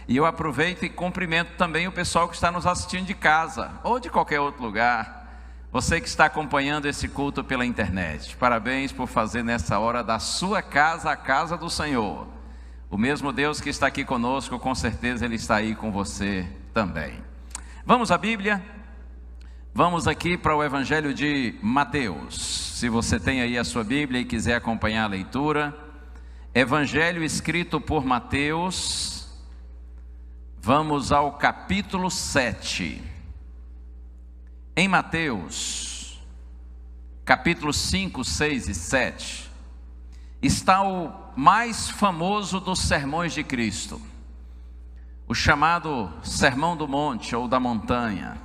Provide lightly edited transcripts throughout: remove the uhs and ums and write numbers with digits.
E eu aproveito e cumprimento também o pessoal que está nos assistindo de casa ou de qualquer outro lugar. Você que está acompanhando esse culto pela internet, parabéns por fazer nessa hora da sua casa a casa do Senhor. O mesmo Deus que está aqui conosco, com certeza Ele está aí com você também. Vamos à Bíblia? Vamos aqui para o Evangelho de Mateus. Se você tem aí a sua Bíblia e quiser acompanhar a leitura, Evangelho escrito por Mateus. Vamos ao capítulo 7. Em Mateus, capítulos 5, 6 e 7, está o mais famoso dos sermões de Cristo, o chamado Sermão do Monte ou da Montanha.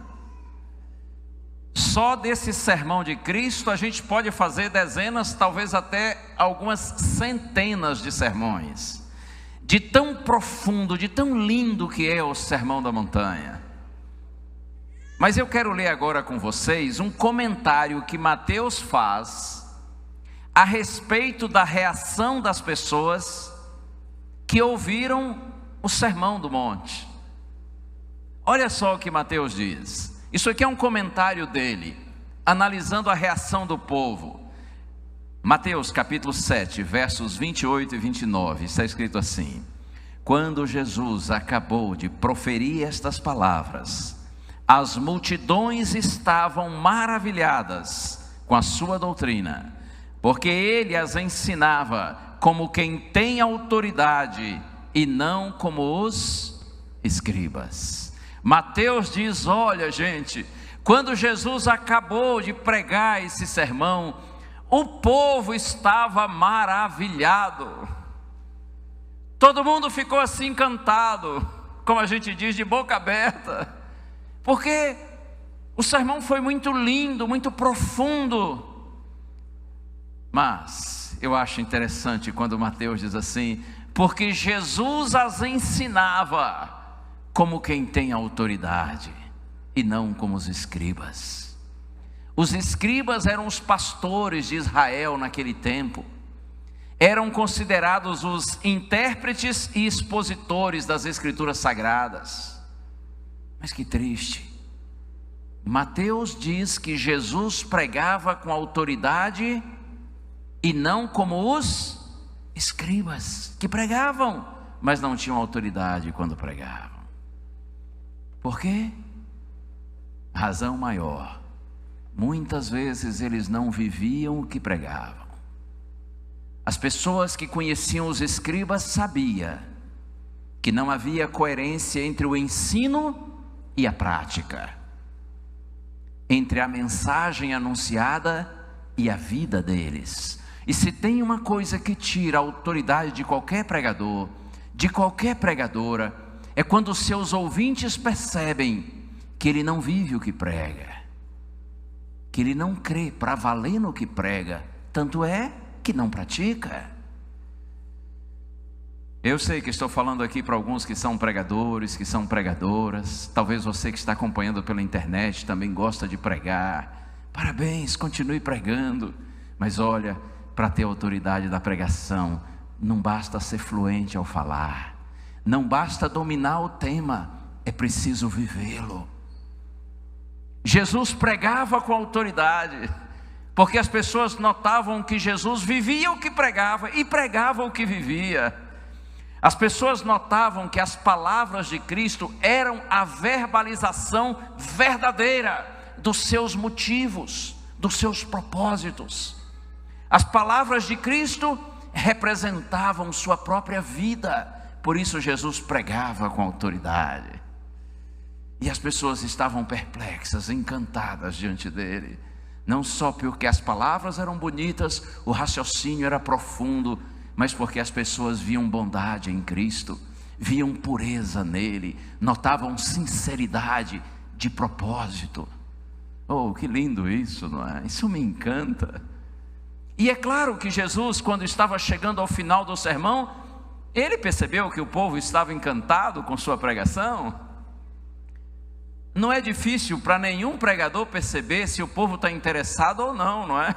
Só desse sermão de Cristo a gente pode fazer dezenas, talvez até algumas centenas de sermões. De tão profundo, de tão lindo que é o Sermão da Montanha. Mas eu quero ler agora com vocês um comentário que Mateus faz a respeito da reação das pessoas que ouviram o Sermão do Monte. Olha só o que Mateus diz. Isso aqui é um comentário dele, analisando a reação do povo. Mateus capítulo 7, versos 28 e 29, está escrito assim: quando Jesus acabou de proferir estas palavras, as multidões estavam maravilhadas com a sua doutrina, porque ele as ensinava como quem tem autoridade e não como os escribas. Mateus diz: olha gente, quando Jesus acabou de pregar esse sermão, o povo estava maravilhado. Todo mundo ficou assim encantado, como a gente diz, de boca aberta, porque o sermão foi muito lindo, muito profundo. Mas eu acho interessante quando Mateus diz assim: porque Jesus as ensinava como quem tem autoridade e não como os escribas. Os escribas eram os pastores de Israel naquele tempo. Eram considerados os intérpretes e expositores das escrituras sagradas. Mas que triste. Mateus diz que Jesus pregava com autoridade e não como os escribas, que pregavam, mas não tinham autoridade quando pregavam. Por quê? Razão maior. Muitas vezes eles não viviam o que pregavam. As pessoas que conheciam os escribas sabiam que não havia coerência entre o ensino e a prática, entre a mensagem anunciada e a vida deles. E se tem uma coisa que tira a autoridade de qualquer pregador, de qualquer pregadora, é quando os seus ouvintes percebem que ele não vive o que prega, que ele não crê para valer no que prega, tanto é que não pratica. Eu sei que estou falando aqui para alguns que são pregadores, que são pregadoras. Talvez você que está acompanhando pela internet também gosta de pregar. Parabéns, continue pregando. Mas olha, para ter autoridade da pregação, não basta ser fluente ao falar, não basta dominar o tema, é preciso vivê-lo. Jesus pregava com autoridade, porque as pessoas notavam que Jesus vivia o que pregava e pregava o que vivia. As pessoas notavam que as palavras de Cristo eram a verbalização verdadeira dos seus motivos, dos seus propósitos. As palavras de Cristo representavam sua própria vida, por isso Jesus pregava com autoridade. E as pessoas estavam perplexas, encantadas diante dele, não só porque as palavras eram bonitas, o raciocínio era profundo, mas porque as pessoas viam bondade em Cristo, viam pureza nele, notavam sinceridade de propósito. Oh, que lindo isso, não é? Isso me encanta. E é claro que Jesus, quando estava chegando ao final do sermão, ele percebeu que o povo estava encantado com sua pregação. Não é difícil para nenhum pregador perceber se o povo está interessado ou não, não é?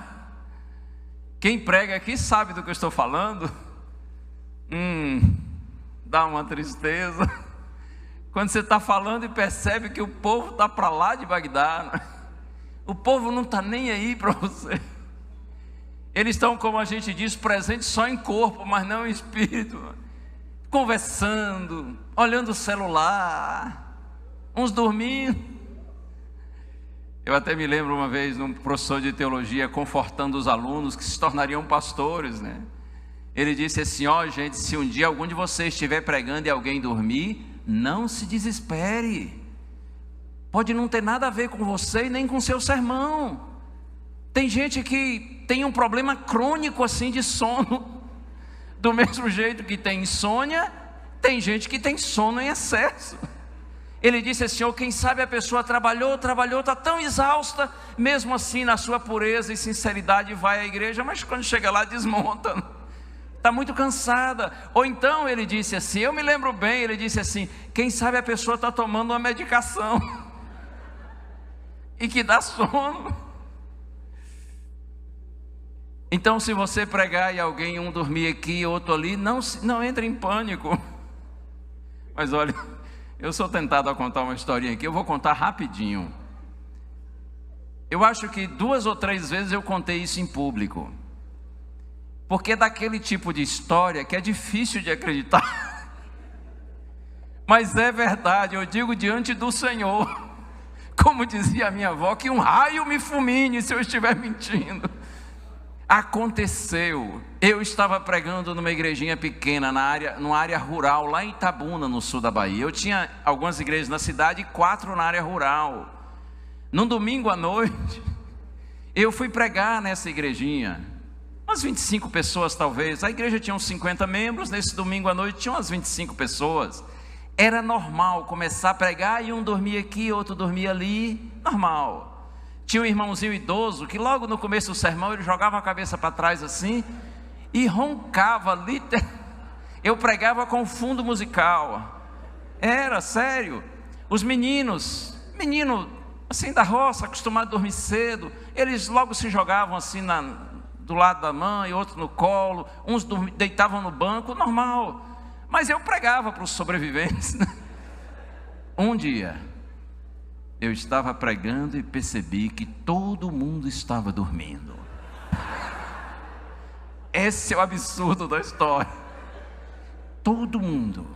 Quem prega aqui sabe do que eu estou falando. Dá uma tristeza. Quando você está falando e percebe que o povo está para lá de Bagdá, o povo não está nem aí para você. Eles estão, como a gente diz, presentes só em corpo, mas não em espírito, conversando, olhando o celular, uns dormindo. Eu até me lembro uma vez de um professor de teologia confortando os alunos que se tornariam pastores, né? Ele disse assim: ó, gente, se um dia algum de vocês estiver pregando e alguém dormir, não se desespere, pode não ter nada a ver com você e nem com seu sermão. Tem gente que tem um problema crônico assim de sono, do mesmo jeito que tem insônia, tem gente que tem sono em excesso. Ele disse assim: oh, quem sabe a pessoa trabalhou, está tão exausta, mesmo assim na sua pureza e sinceridade vai à igreja, mas quando chega lá desmonta, está muito cansada. Ou então ele disse assim, eu me lembro bem, ele disse assim: quem sabe a pessoa está tomando uma medicação e que dá sono. Então, se você pregar e alguém, um dormir aqui, outro ali, não entre em pânico. Mas olha, eu sou tentado a contar uma historinha aqui, eu vou contar rapidinho. Eu acho que 2 ou 3 vezes eu contei isso em público, porque é daquele tipo de história que é difícil de acreditar, mas é verdade, eu digo diante do Senhor, como dizia a minha avó, que um raio me fulmine se eu estiver mentindo. Aconteceu, eu estava pregando numa igrejinha pequena, numa área rural, lá em Itabuna, no sul da Bahia. Eu tinha algumas igrejas na cidade e 4 na área rural. Num domingo à noite, eu fui pregar nessa igrejinha, umas 25 pessoas talvez. A igreja tinha uns 50 membros, nesse domingo à noite tinha umas 25 pessoas. Era normal começar a pregar e um dormia aqui, outro dormia ali, normal. Tinha um irmãozinho idoso que logo no começo do sermão ele jogava a cabeça para trás assim e roncava, eu pregava com fundo musical, era sério. Os menino assim da roça, acostumado a dormir cedo, eles logo se jogavam assim do lado da mãe, outro no colo, uns deitavam no banco, normal. Mas eu pregava para os sobreviventes. Um dia eu estava pregando e percebi que todo mundo estava dormindo. Esse é o absurdo da história. Todo mundo.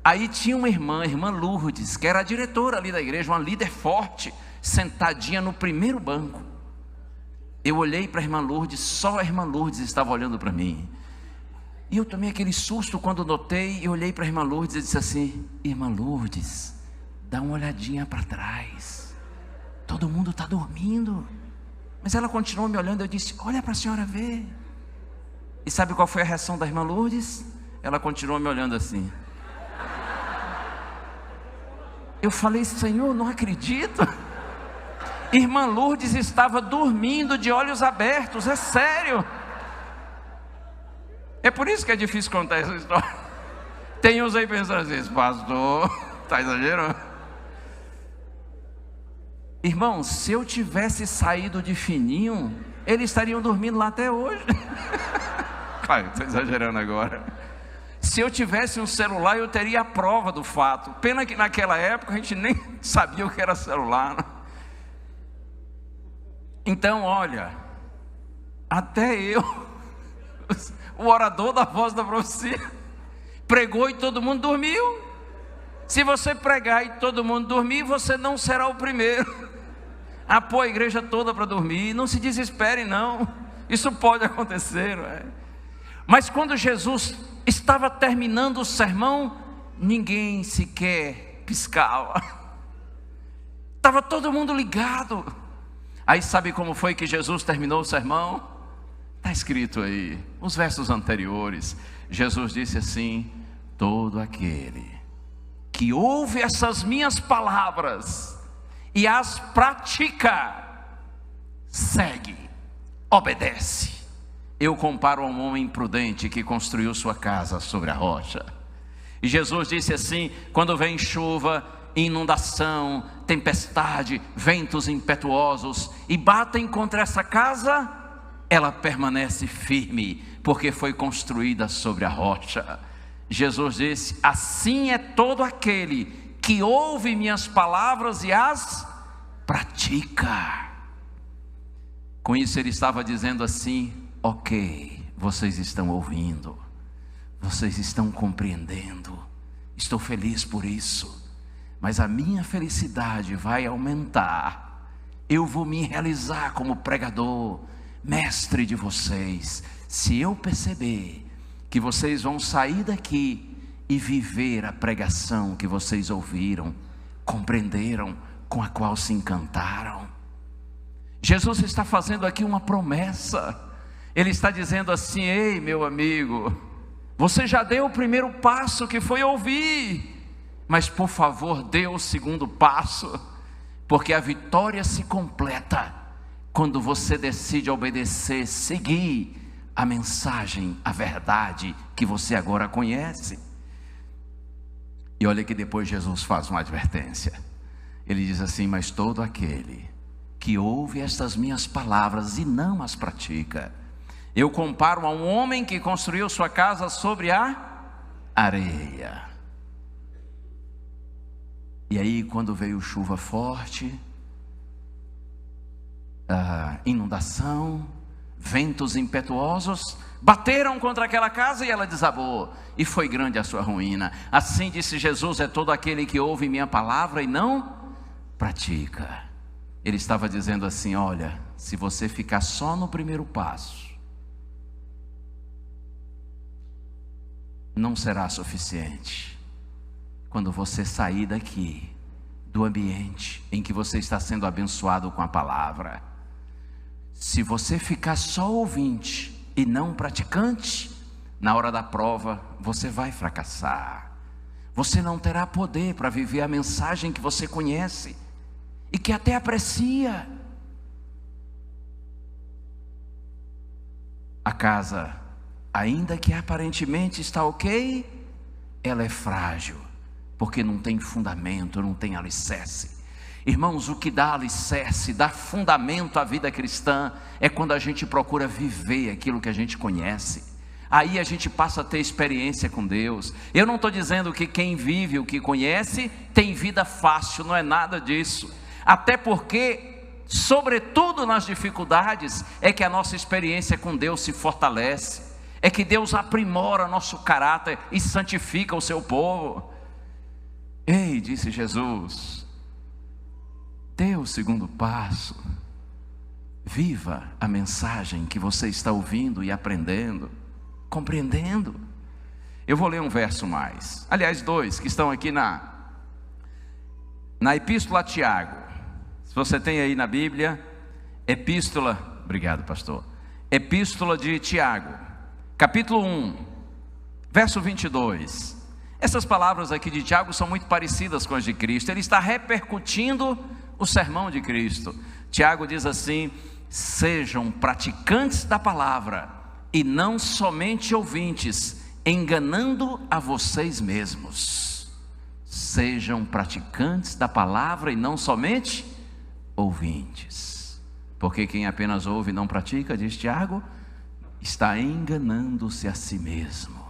Aí tinha uma irmã, a irmã Lourdes, que era a diretora ali da igreja, uma líder forte, sentadinha no primeiro banco. Eu olhei para a irmã Lourdes, só a irmã Lourdes estava olhando para mim. E eu tomei aquele susto quando notei, eu olhei para a irmã Lourdes e disse assim: irmã Lourdes, dá uma olhadinha para trás, todo mundo está dormindo. Mas ela continuou me olhando, eu disse: olha para a senhora ver. E sabe qual foi a reação da irmã Lourdes? Ela continuou me olhando assim. Eu falei: Senhor, não acredito. Irmã Lourdes estava dormindo de olhos abertos, é sério. É por isso que é difícil contar essa história. Tem uns aí pensando assim: pastor, está exagerando. Irmão, se eu tivesse saído de fininho, eles estariam dormindo lá até hoje. Estou exagerando agora. Se eu tivesse um celular, eu teria a prova do fato. Pena que naquela época a gente nem sabia o que era celular. Então, olha, até eu, o orador da voz da profecia, pregou e todo mundo dormiu. Se você pregar e todo mundo dormir, você não será o primeiro a pôr a igreja toda para dormir. Não se desespere não, isso pode acontecer, não é? Mas quando Jesus estava terminando o sermão, ninguém sequer piscava, estava todo mundo ligado. Aí sabe como foi que Jesus terminou o sermão? Está escrito aí, os versos anteriores. Jesus disse assim: todo aquele que ouve essas minhas palavras e as pratica, segue, obedece. Eu comparo a um homem prudente que construiu sua casa sobre a rocha. E Jesus disse assim: quando vem chuva, inundação, tempestade, ventos impetuosos e batem contra essa casa, ela permanece firme, porque foi construída sobre a rocha. Jesus disse: assim é todo aquele que ouve minhas palavras e as pratica. Com isso ele estava dizendo assim: ok, vocês estão ouvindo, vocês estão compreendendo, estou feliz por isso, mas a minha felicidade vai aumentar. Eu vou me realizar como pregador, mestre de vocês, se eu perceber que vocês vão sair daqui e viver a pregação que vocês ouviram, compreenderam, com a qual se encantaram. Jesus está fazendo aqui uma promessa. Ele está dizendo assim: ei, meu amigo, você já deu o primeiro passo, que foi ouvir, mas por favor dê o segundo passo, porque a vitória se completa quando você decide obedecer, seguir a mensagem, a verdade que você agora conhece. E olha que depois Jesus faz uma advertência. Ele diz assim: mas todo aquele que ouve estas minhas palavras e não as pratica, eu comparo a um homem que construiu sua casa sobre a areia. E aí, quando veio chuva forte, inundação, ventos impetuosos, bateram contra aquela casa e ela desabou, e foi grande a sua ruína. Assim disse Jesus: é todo aquele que ouve minha palavra e não pratica. Ele estava dizendo assim: olha, se você ficar só no primeiro passo, não será suficiente. Quando você sair daqui, do ambiente em que você está sendo abençoado com a palavra, se você ficar só ouvinte e não praticante, na hora da prova você vai fracassar. Você não terá poder para viver a mensagem que você conhece e que até aprecia. A casa, ainda que aparentemente está ok, ela é frágil, porque não tem fundamento, não tem alicerce. Irmãos, o que dá alicerce, dá fundamento à vida cristã, é quando a gente procura viver aquilo que a gente conhece. Aí a gente passa a ter experiência com Deus. Eu não estou dizendo que quem vive o que conhece tem vida fácil, não é nada disso. Até porque, sobretudo nas dificuldades, é que a nossa experiência com Deus se fortalece, é que Deus aprimora nosso caráter e santifica o seu povo. Ei, disse Jesus, dê o segundo passo, viva a mensagem que você está ouvindo e aprendendo, compreendendo. Eu vou ler um verso mais, aliás 2, que estão aqui na Epístola a Tiago. Se você tem aí na Bíblia, Epístola, obrigado pastor, Epístola de Tiago, capítulo 1, verso 22. Essas palavras aqui de Tiago são muito parecidas com as de Cristo. Ele está repercutindo o sermão de Cristo. Tiago diz assim: sejam praticantes da palavra e não somente ouvintes, enganando a vocês mesmos. Sejam praticantes da palavra e não somente ouvintes, porque quem apenas ouve e não pratica, diz Tiago, está enganando-se a si mesmo.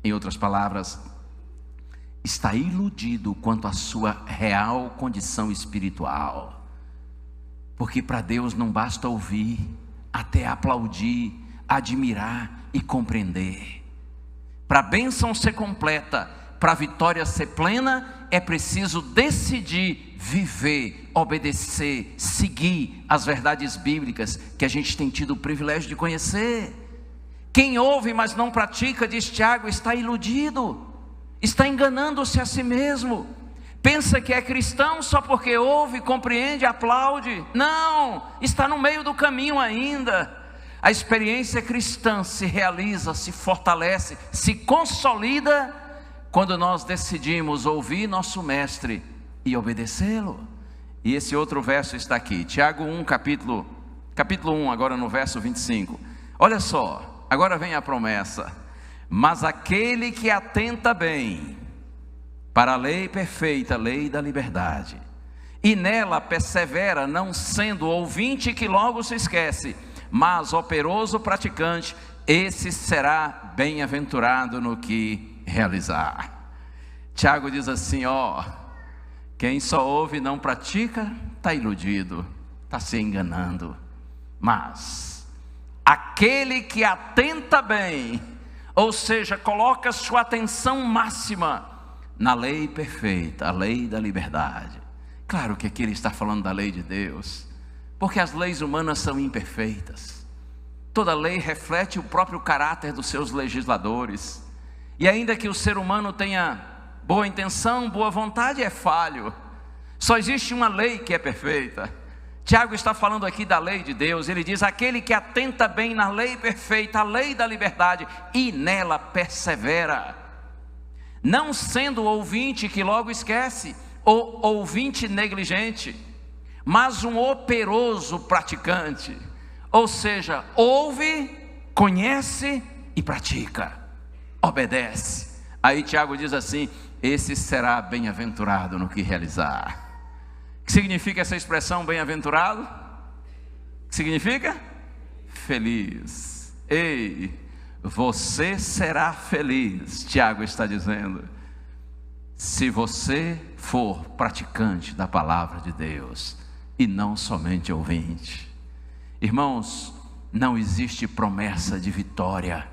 Em outras palavras, está iludido quanto à sua real condição espiritual, porque para Deus não basta ouvir, até aplaudir, admirar e compreender. Para a bênção ser completa, para a vitória ser plena, é preciso decidir viver, obedecer, seguir as verdades bíblicas que a gente tem tido o privilégio de conhecer. Quem ouve mas não pratica, diz Tiago, está iludido, está enganando-se a si mesmo. Pensa que é cristão só porque ouve, compreende, aplaude. Não, está no meio do caminho ainda. A experiência cristã se realiza, se fortalece, se consolida quando nós decidimos ouvir nosso mestre e obedecê-lo. E esse outro verso está aqui, Tiago 1, capítulo 1, agora no verso 25. Olha só, agora vem a promessa: mas aquele que atenta bem para a lei perfeita, lei da liberdade, e nela persevera, não sendo ouvinte que logo se esquece, mas operoso praticante, esse será bem-aventurado no que realizar. Tiago diz assim: Quem só ouve e não pratica, está iludido, está se enganando. Mas aquele que atenta bem, ou seja, coloca sua atenção máxima na lei perfeita, a lei da liberdade. Claro que aqui ele está falando da lei de Deus, porque as leis humanas são imperfeitas. Toda lei reflete o próprio caráter dos seus legisladores. E ainda que o ser humano tenha boa intenção, boa vontade, é falho. Só existe uma lei que é perfeita. Tiago está falando aqui da lei de Deus. Ele diz: aquele que atenta bem na lei perfeita, a lei da liberdade, e nela persevera, não sendo ouvinte que logo esquece, ou ouvinte negligente, mas um operoso praticante. Ou seja, ouve, conhece e pratica, obedece. Aí Tiago diz assim: esse será bem-aventurado no que realizar. O que significa essa expressão bem-aventurado? O que significa? Feliz. Ei, você será feliz, Tiago está dizendo, se você for praticante da palavra de Deus e não somente ouvinte. Irmãos, não existe promessa de vitória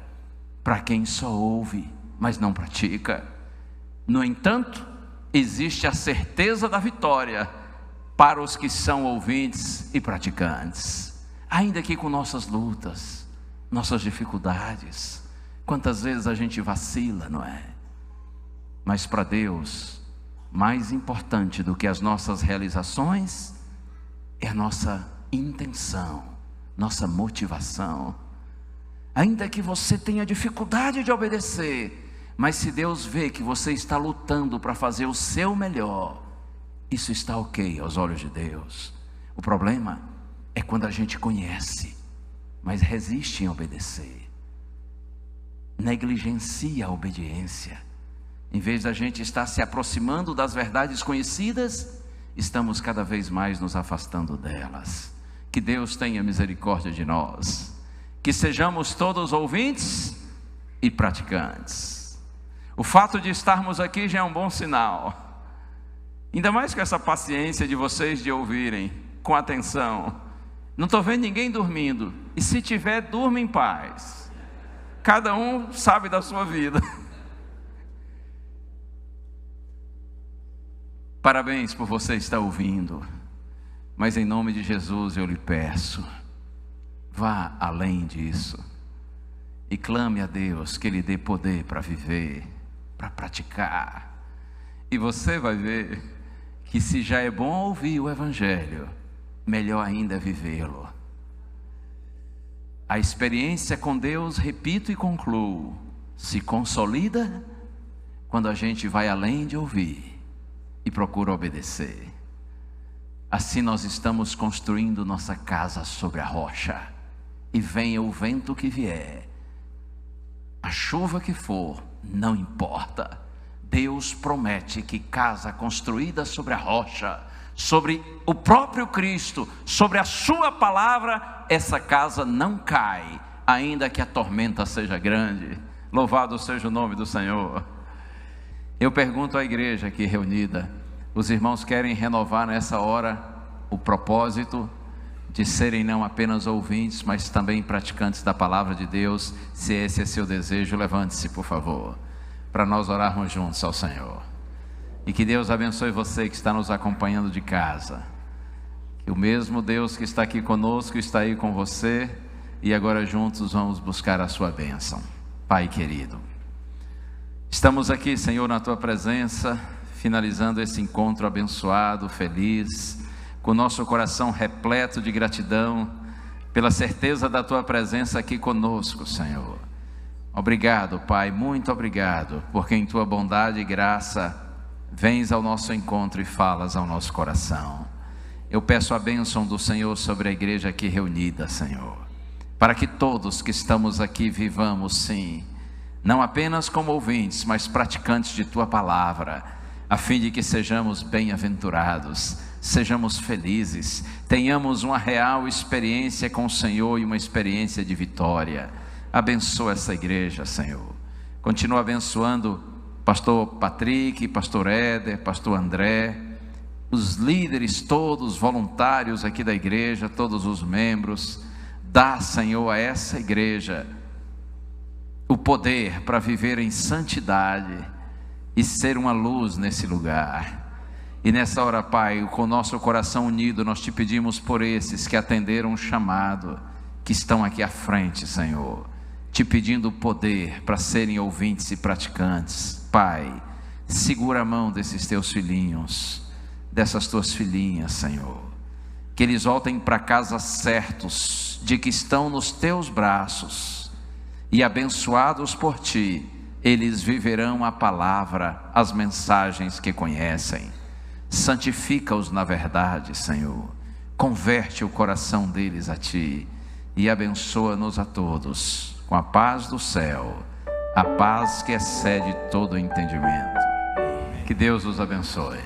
para quem só ouve, mas não pratica. No entanto, existe a certeza da vitória para os que são ouvintes e praticantes. Ainda que com nossas lutas, nossas dificuldades, quantas vezes a gente vacila, não é? Mas para Deus, mais importante do que as nossas realizações é a nossa intenção, nossa motivação. Ainda que você tenha dificuldade de obedecer, mas se Deus vê que você está lutando para fazer o seu melhor, isso está ok aos olhos de Deus. O problema é quando a gente conhece, mas resiste em obedecer, negligencia a obediência. Em vez da gente estar se aproximando das verdades conhecidas, estamos cada vez mais nos afastando delas. Que Deus tenha misericórdia de nós, que sejamos todos ouvintes e praticantes. O fato de estarmos aqui já é um bom sinal, ainda mais com essa paciência de vocês de ouvirem com atenção. Não estou vendo ninguém dormindo, e se tiver, durma em paz. Cada um sabe da sua vida. Parabéns por você estar ouvindo, mas em nome de Jesus eu lhe peço, vá além disso e clame a Deus que Ele dê poder para viver, para praticar. E você vai ver que se já é bom ouvir o Evangelho, melhor ainda é vivê-lo. A experiência com Deus, repito e concluo, se consolida quando a gente vai além de ouvir e procura obedecer. Assim nós estamos construindo nossa casa sobre a rocha, e venha o vento que vier, a chuva que for, não importa. Deus promete que casa construída sobre a rocha, sobre o próprio Cristo, sobre a sua palavra, essa casa não cai, ainda que a tormenta seja grande. Louvado seja o nome do Senhor. Eu pergunto à igreja aqui reunida, os irmãos querem renovar nessa hora o propósito de serem não apenas ouvintes, mas também praticantes da palavra de Deus? Se esse é seu desejo, levante-se por favor, para nós orarmos juntos ao Senhor. E que Deus abençoe você que está nos acompanhando de casa, que o mesmo Deus que está aqui conosco está aí com você, e agora juntos vamos buscar a sua bênção. Pai querido, estamos aqui, Senhor, na tua presença, finalizando esse encontro abençoado, feliz, com o nosso coração repleto de gratidão pela certeza da tua presença aqui conosco, Senhor. Obrigado, Pai, muito obrigado, porque em tua bondade e graça vens ao nosso encontro e falas ao nosso coração. Eu peço a bênção do Senhor sobre a igreja aqui reunida, Senhor, para que todos que estamos aqui vivamos, sim, não apenas como ouvintes, mas praticantes de tua palavra, a fim de que sejamos bem-aventurados, sejamos felizes, tenhamos uma real experiência com o Senhor e uma experiência de vitória. Abençoa essa igreja, Senhor. Continua abençoando pastor Patrick, pastor Éder, pastor André, os líderes todos, voluntários aqui da igreja, todos os membros. Dá, Senhor, a essa igreja o poder para viver em santidade e ser uma luz nesse lugar. E nessa hora, Pai, com o nosso coração unido, nós te pedimos por esses que atenderam o chamado, que estão aqui à frente, Senhor, te pedindo poder para serem ouvintes e praticantes. Pai, segura a mão desses teus filhinhos, dessas tuas filhinhas, Senhor, que eles voltem para casa certos de que estão nos teus braços, e abençoados por ti, eles viverão a palavra, as mensagens que conhecem. Santifica-os na verdade, Senhor, converte o coração deles a ti, e abençoa-nos a todos com a paz do céu, a paz que excede todo entendimento. Que Deus os abençoe.